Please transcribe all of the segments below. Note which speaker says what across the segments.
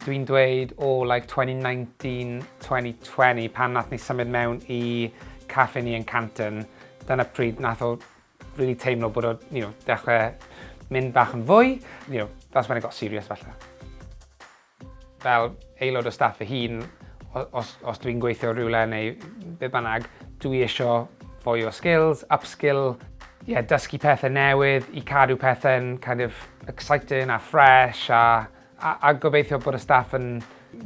Speaker 1: Dwi'n dweud o like 2019-2020 pan nath ni symud mewn I caffe ni yn Canton, dyna pryd nath o really teimlo bod o, dechrau mynd bach yn fwy, that's when it got serious falle. Fel aelod o staff fy hun, os dwi'n gweithio rhywle neu beth bynnag, dwi isio fwy o skills, upskill, dysgu pethau newydd, I cadw pethau'n kind of exciting a fresh a gobeithio bod y staff yn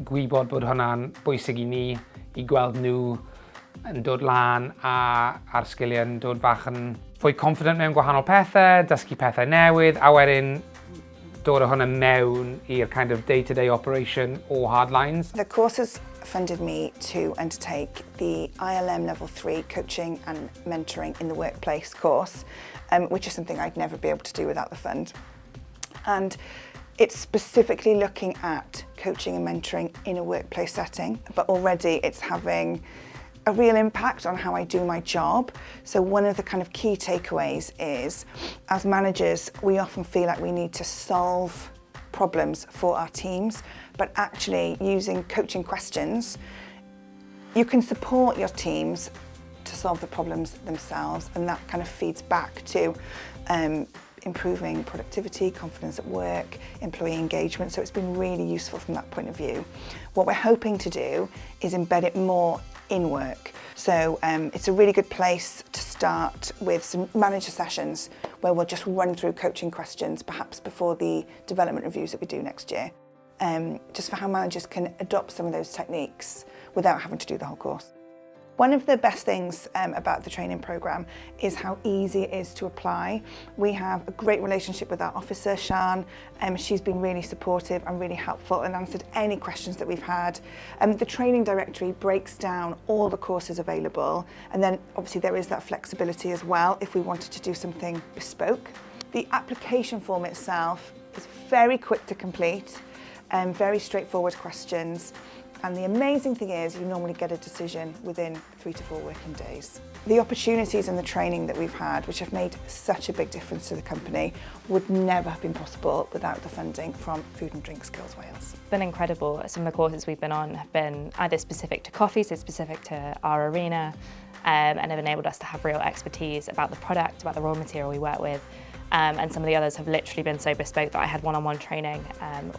Speaker 1: gwybod bod hwnna'n bwysig I ni, I gweld nhw yn dod lan a'r sgiliau yn dod bach yn fwy confident mewn gwahanol pethau, dysgu pethau newydd, a wedyn dod o hwnna mewn I'r kind of day-to-day operation o Hardlines.
Speaker 2: The course has funded me to undertake the ILM Level 3 Coaching and Mentoring in the Workplace course, which is something I'd never be able to do without the fund. And it's specifically looking at coaching and mentoring in a workplace setting, but already it's having a real impact on how I do my job. So one of the kind of key takeaways is, as managers, we often feel like we need to solve problems for our teams, but actually using coaching questions, you can support your teams to solve the problems themselves, and that kind of feeds back to improving productivity, confidence at work, employee engagement. So it's been really useful from that point of view. What we're hoping to do is embed it more in work. So it's a really good place to start with some manager sessions where we'll just run through coaching questions, perhaps before the development reviews that we do next year, just for how managers can adopt some of those techniques without having to do the whole course. One of the best things about the training programme is how easy it is to apply. We have a great relationship with our officer, Sian. She's been really supportive and really helpful and answered any questions that we've had. The training directory breaks down all the courses available, and then obviously there is that flexibility as well if we wanted to do something bespoke. The application form itself is very quick to complete, very straightforward questions. And the amazing thing is you normally get a decision within 3 to 4 working days. The opportunities and the training that we've had, which have made such a big difference to the company, would never have been possible without the funding from Food and Drink Skills Wales.
Speaker 3: It's been incredible. Some of the courses we've been on have been either specific to coffee, so specific to our arena, and have enabled us to have real expertise about the product, about the raw material we work with. And some of the others have literally been so bespoke that I had one-on-one training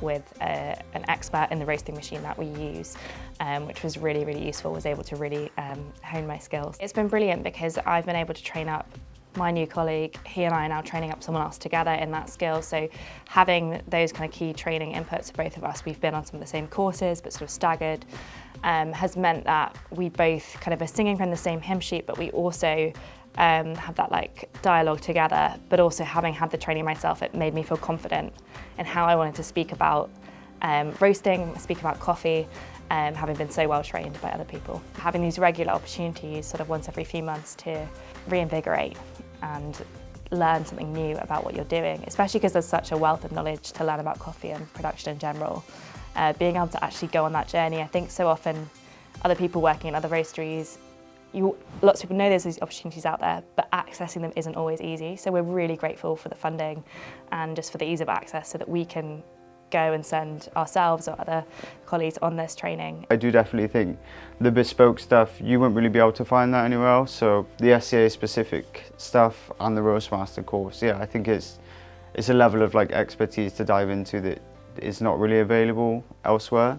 Speaker 3: with an expert in the roasting machine that we use, which was really, really useful, was able to really hone my skills. It's been brilliant because I've been able to train up my new colleague. He and I are now training up someone else together in that skill. So having those kind of key training inputs for both of us, we've been on some of the same courses but sort of staggered, has meant that we both kind of are singing from the same hymn sheet, but we also have that like dialogue together, but also having had the training myself, it made me feel confident in how I wanted to speak about roasting, speak about coffee, having been so well trained by other people. Having these regular opportunities sort of once every few months to reinvigorate and learn something new about what you're doing, especially because there's such a wealth of knowledge to learn about coffee and production in general. Being able to actually go on that journey, I think so often other people working in other roasteries, lots of people know there's these opportunities out there, but accessing them isn't always easy. So we're really grateful for the funding and just for the ease of access so that we can go and send ourselves or other colleagues on this training.
Speaker 4: I do definitely think the bespoke stuff, you won't really be able to find that anywhere else. So the SCA specific stuff and the Roastmaster course, I think it's a level of like expertise to dive into that is not really available elsewhere.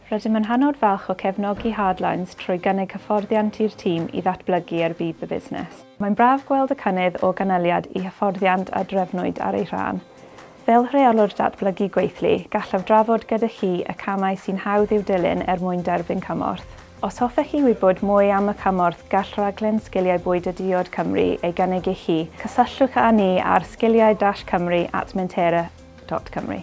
Speaker 5: Rydym yn hynod falch o cefnogi Hardlines trwy gynnig hyfforddiant i'r tîm I ddatblygu ar fydd y busnes. Mae'n braf gweld y cynnydd o ganlyniad I hyfforddiant a drefnwyd ar ei rhan. Fel rheolwr datblygu gweithlu, gallaf drafod gyda chi y camau sy'n hawdd i'w dilyn mwyn derbyn cymorth. Os hoffech chi wybod mwy am y cymorth, gall raglen Sgiliau Bwyd y Diod Cymru ei gynnig I chi. Cysylltwch â ni ar sgiliau-cymru@mentera.cymru.